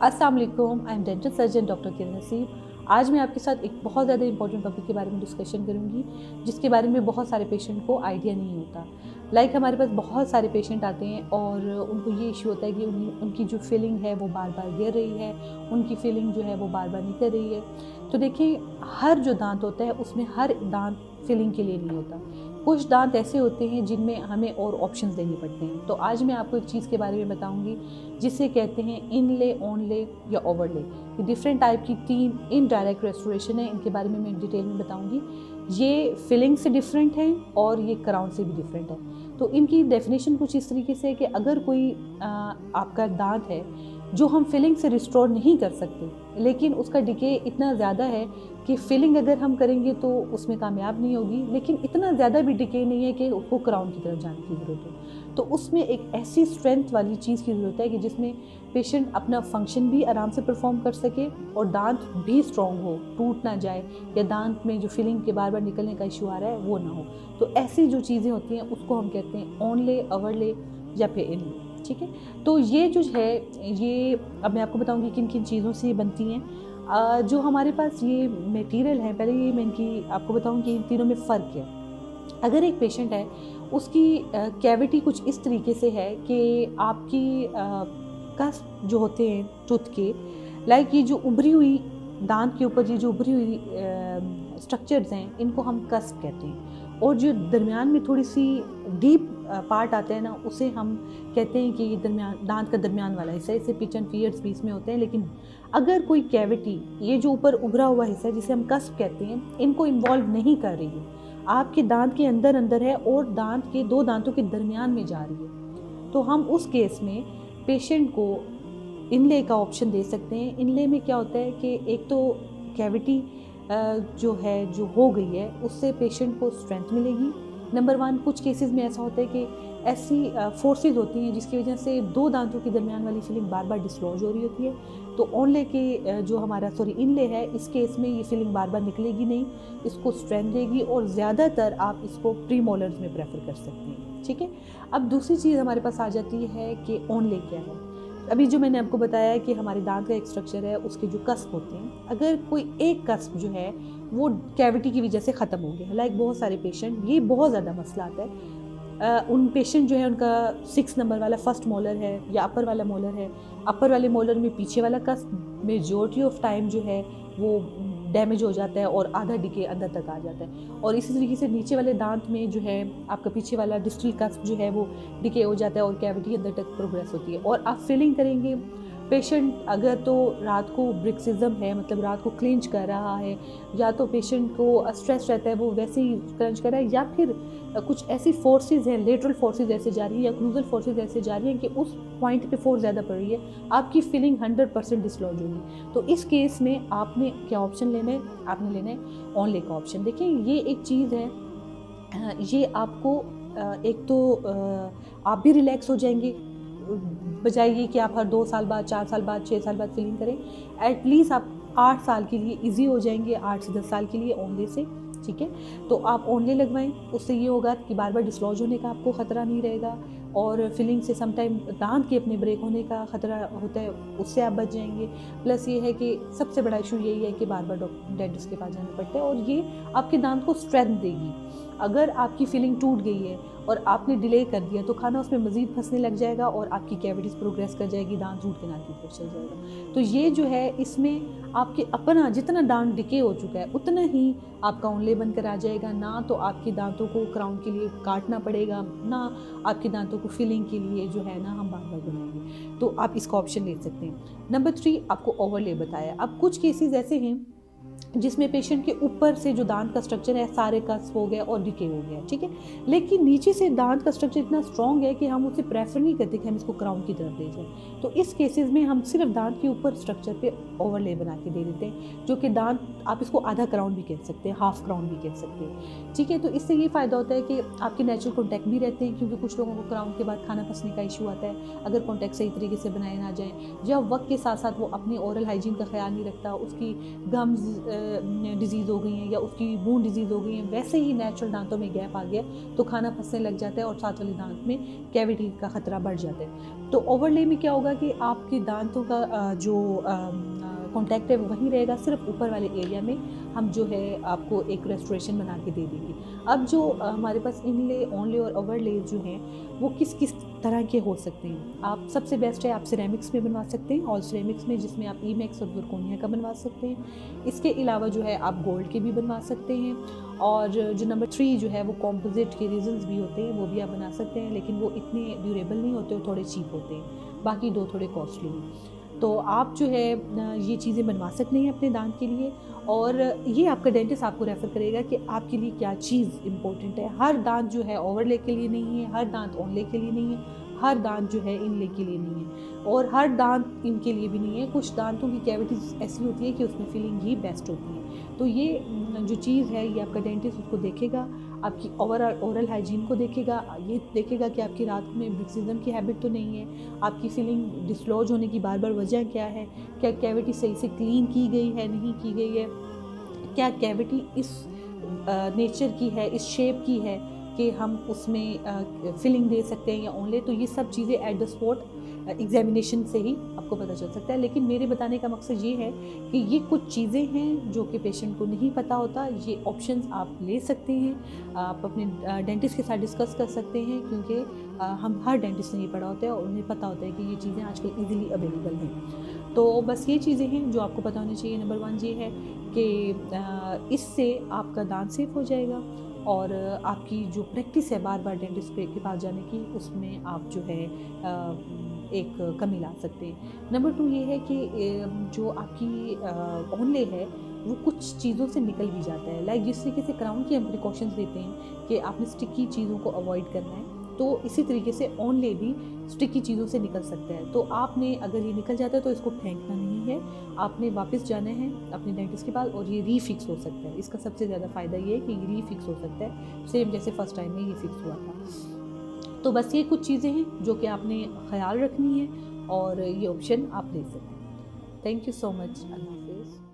अस्सलाम वालेकुम, I am dental surgeon doctor Kiran Naseeb. आज मैं आपके साथ एक बहुत ज़्यादा इंपॉर्टेंट टॉपिक के बारे में डिस्कशन करूंगी, जिसके बारे में बहुत सारे पेशेंट को आइडिया नहीं होता। हमारे पास बहुत सारे पेशेंट आते हैं और उनको ये इशू होता है कि उनकी जो फीलिंग है वो बार बार गिर रही है, उनकी फीलिंग जो है वो बार बार निकल रही है। तो देखिए, हर जो दांत होता है उसमें हर दांत फीलिंग के लिए नहीं होता। कुछ दांत ऐसे होते हैं जिनमें हमें और ऑप्शंस देने पड़ते हैं। तो आज मैं आपको एक चीज़ के बारे में बताऊंगी जिसे कहते हैं इनले, ऑनले या ओवरले। ये डिफरेंट टाइप की 3 इनडायरेक्ट रेस्टोरेशन है। इनके बारे में मैं डिटेल में बताऊंगी। ये फिलिंग से डिफरेंट है और ये क्राउन से भी डिफरेंट है। तो इनकी डेफिनेशन कुछ इस तरीके से है कि अगर कोई आपका दांत है जो हम फिलिंग से रिस्टोर नहीं कर सकते, लेकिन उसका डिके इतना ज़्यादा है कि फिलिंग अगर हम करेंगे तो उसमें कामयाब नहीं होगी, लेकिन इतना ज़्यादा भी डिके नहीं है कि उसको क्राउन की तरफ जाने की ज़रूरत हो। तो उसमें एक ऐसी स्ट्रेंथ वाली चीज़ की ज़रूरत है कि जिसमें पेशेंट अपना फंक्शन भी आराम से परफॉर्म कर सके और दांत भी स्ट्रॉन्ग हो, टूट ना जाए, या दांत में जो फिलिंग के बार बार निकलने का इशू आ रहा है वो ना हो। तो ऐसी जो चीज़ें होती हैं उसको हम कहते हैं ऑनले, ओवरले या फिर इनले। ठीक है, तो ये जो है, ये अब मैं आपको बताऊंगी किन किन चीज़ों से ये बनती हैं। जो हमारे पास ये मटेरियल है, पहले ये मैं इनकी आपको बताऊं कि इन तीनों में फ़र्क है। अगर एक पेशेंट है, उसकी कैविटी कुछ इस तरीके से है कि आपकी कस्प जो होते हैं टूथ के, ये जो उभरी हुई दांत के ऊपर ये जो उभरी हुई स्ट्रक्चर्स हैं, इनको हम कस्प कहते हैं। और जो दरमियान में थोड़ी सी डीप पार्ट आता है ना, उसे हम कहते हैं कि ये दांत का दरमियान वाला हिस्सा है। इसे पिच एंड फियर्स भी इसमें होते हैं। लेकिन अगर कोई कैविटी, ये जो ऊपर उभरा हुआ हिस्सा है जिसे हम कस्प कहते हैं, इनको इन्वॉल्व नहीं कर रही है, आपके दांत के अंदर अंदर है और दांत के 2 दांतों के दरमियान में जा रही है, तो हम उस केस में पेशेंट को इनले का ऑप्शन दे सकते हैं। इनले में क्या होता है कि एक तो कैविटी जो हो गई है उससे पेशेंट को स्ट्रेंथ मिलेगी। नंबर 1, कुछ केसेस में ऐसा होता है कि ऐसी फोर्सेस होती हैं जिसकी वजह से 2 दांतों के दरमियान वाली फीलिंग बार बार डिसलॉज हो रही होती है। तो ऑनले के जो हमारा इनले है, इस केस में ये फीलिंग बार बार निकलेगी नहीं, इसको स्ट्रेंथ देगी और ज़्यादातर आप इसको प्री मोलर्स में प्रेफर कर सकते हैं। ठीक है, अब दूसरी चीज़ हमारे पास आ जाती है कि ऑनले क्या है। अभी जो मैंने आपको बताया कि हमारे दांत का एक स्ट्रक्चर है, उसके जो कस्प होते हैं, अगर कोई एक कस्प जो है वो कैविटी की वजह से ख़त्म हो गया, बहुत सारे पेशेंट, ये बहुत ज़्यादा मसला आता है। उन पेशेंट जो है उनका 6 नंबर वाला फर्स्ट मोलर है या अपर वाला मोलर है, अपर वाले मोलर में पीछे वाला कस्प मेजॉरिटी ऑफ टाइम जो है वो डैमेज हो जाता है और आधा डिके अंदर तक आ जाता है। और इसी तरीके से नीचे वाले दांत में जो है आपका पीछे वाला डिस्टल कस्प जो है वो डिके हो जाता है और कैविटी अंदर तक प्रोग्रेस होती है। और आप फीलिंग करेंगे, पेशेंट अगर तो रात को ब्रिक्सिज्म है, मतलब रात को क्लिंच कर रहा है, या तो पेशेंट को स्ट्रेस रहता है वो वैसे ही क्लंच कर रहा है, या फिर कुछ ऐसी फोर्सेस हैं, लेटरल फोर्सेस ऐसे जा रही है या क्रूजल फोर्सेस ऐसे जा रही हैं कि उस पॉइंट पे फोर्स ज़्यादा पड़ रही है, आपकी फीलिंग 100% डिसलॉज होगी। तो इस केस में आपने क्या ऑप्शन लेना है? आपने लेना है ऑनले का ऑप्शन। देखिए, ये एक चीज़ है, ये आपको एक तो आप भी रिलैक्स हो जाएंगे, बजाय ये कि आप हर 2 साल बाद, 4 साल बाद, 6 साल बाद फीलिंग करें। एटलीस्ट आप 8 साल के लिए ईजी हो जाएंगे, 8 से 10 साल के लिए ऑनले से। ठीक है, तो आप ऑनले लगवाएं, उससे ये होगा कि बार बार डिसलॉज होने का आपको ख़तरा नहीं रहेगा, और फिलिंग से समटाइम दांत के अपने ब्रेक होने का ख़तरा होता है, उससे आप बच जाएंगे। प्लस ये है कि सबसे बड़ा इशू यही है कि बार बार डेंटिस्ट के पास जाना पड़ता है, और ये आपके दांत को स्ट्रेंथ देगी। अगर आपकी फीलिंग टूट गई है और आपने डिले कर दिया तो खाना उसमें मज़ीद फंसने लग जाएगा और आपकी कैविटीज़ प्रोग्रेस कर जाएगी, दांत रूट कैनाल की तरफ चल जाएगा। तो ये जो है, इसमें आपके अपना जितना दांत डिके हो चुका है उतना ही आपका ऑनले बनकर आ जाएगा। ना तो आपके दांतों को क्राउन के लिए काटना पड़ेगा, ना आपके दांतों को फिलिंग के लिए जो है ना हम बार बार बनाएंगे। तो आप इसका ऑप्शन ले सकते हैं। नंबर 3, आपको ओवरले बताया। अब कुछ केसेस ऐसे हैं जिसमें पेशेंट के ऊपर से जो दांत का स्ट्रक्चर है सारे कस्प हो गया और डिके हो गया, ठीक है, लेकिन नीचे से दांत का स्ट्रक्चर इतना स्ट्रॉन्ग है कि हम उसे प्रेफर नहीं करते कि हम इसको क्राउन की तरफ ले जाएं। तो इस केसेस में हम सिर्फ दांत के ऊपर स्ट्रक्चर पे ओवरले बना के दे देते हैं, जो कि दांत, आप इसको आधा क्राउन भी कह सकते हैं, हाफ क्राउन भी कह सकते हैं। ठीक है, तो इससे ये फ़ायदा होता है कि आपके नेचुरल कॉन्टैक्ट भी रहते हैं, क्योंकि कुछ लोगों को क्राउन के बाद खाना फंसने का इशू आता है अगर कॉन्टैक्ट सही तरीके से बनाए ना जाए, या वक्त के साथ साथ वो अपनी ओरल हाइजीन का ख्याल नहीं रखता, उसकी गम्स डिजीज़ हो गई है या उसकी बून डिजीज़ हो गई है, वैसे ही नेचुरल दांतों में गैप आ गया तो खाना फंसने लग जाता है और साथ वाले दांत में कैविटी का खतरा बढ़ जाता है। तो ओवरले में क्या होगा कि आपके दांतों का जो कॉन्टैक्ट है वो वहीं रहेगा, सिर्फ ऊपर वाले एरिया में हम जो है आपको एक रेस्टोरेशन बना के दे देंगे। अब जो हमारे पास इनले, ऑनले और ओवरले जो हैं वो किस किस तरह के हो सकते हैं। आप सबसे बेस्ट है आप सिरेमिक्स में बनवा सकते हैं, ऑल सिरेमिक्स में, जिसमें आप ईमैक्स और ज़िरकोनिया का बनवा सकते हैं। इसके अलावा जो है आप गोल्ड के भी बनवा सकते हैं, और जो नंबर 3 जो है वो कॉम्पोजिट के रीजन्स भी होते हैं, वो भी आप बना सकते हैं, लेकिन वो इतने ड्यूरेबल नहीं होते, वो थोड़े चीप होते हैं, बाकी 2 थोड़े कॉस्टली हैं। तो आप जो है ये चीज़ें बनवा सकते हैं अपने दांत के लिए, और ये आपका डेंटिस्ट आपको रेफ़र करेगा कि आपके लिए क्या चीज़ इम्पोर्टेंट है। हर दांत जो है ओवरले के लिए नहीं है, हर दांत ऑनले के लिए नहीं है, हर दांत जो है इनले के लिए नहीं है, और हर दांत इनके लिए भी नहीं है। कुछ दांतों की कैविटीज़ ऐसी होती है कि उसमें फिलिंग ही बेस्ट होती है। तो ये जो चीज़ है ये आपका डेंटिस्ट उसको देखेगा, आपकी ओरल हाइजीन को देखेगा, ये देखेगा कि आपकी रात में ब्रिक्सिज्म की हैबिट तो नहीं है, आपकी फिलिंग डिसलॉज होने की बार बार वजह क्या है, क्या कैविटी सही से क्लीन की गई है, नहीं की गई है, क्या कैविटी इस नेचर की है, इस शेप की है कि हम उसमें फिलिंग दे सकते हैं या ओनली। तो ये सब चीज़ें एट द स्पॉट एग्जामिनेशन से ही आपको पता चल सकता है। लेकिन मेरे बताने का मकसद ये है कि ये कुछ चीज़ें हैं जो कि पेशेंट को नहीं पता होता, ये ऑप्शंस आप ले सकते हैं, आप अपने डेंटिस्ट के साथ डिस्कस कर सकते हैं, क्योंकि हम हर डेंटिस्ट ने ये पढ़ा होता है और उन्हें पता होता है कि ये चीज़ें आजकल ईजिली अवेलेबल हैं। तो बस ये चीज़ें हैं जो आपको पता होनी चाहिए। नंबर 1 ये है कि इससे आपका दांत सेफ हो जाएगा, और आपकी जो प्रैक्टिस है बार बार डेंटिस्ट के पास जाने की, उसमें आप जो है एक कमी ला सकते हैं। नंबर 2 ये है कि जो आपकी ओनले है वो कुछ चीज़ों से निकल भी जाता है। लाइक जिस तरीके से क्राउन की हम प्रिकॉशंस देते हैं कि आपने स्टिकी चीज़ों को अवॉइड करना है, तो इसी तरीके से ओनले भी स्टिकी चीज़ों से निकल सकता है। तो आपने अगर ये निकल जाता है तो इसको फेंकना नहीं है, आपने वापस जाना है अपने डेंटिस्ट के पास, और ये रीफिक्स हो सकता है। इसका सबसे ज़्यादा फ़ायदा ये है कि ये रीफिक्स हो सकता है, सेम जैसे फर्स्ट टाइम में ये फिक्स हुआ था। तो बस ये कुछ चीज़ें हैं जो कि आपने ख्याल रखनी है, और ये ऑप्शन आप ले सकते हैं। Thank you so much. अल्लाह हाफिज़।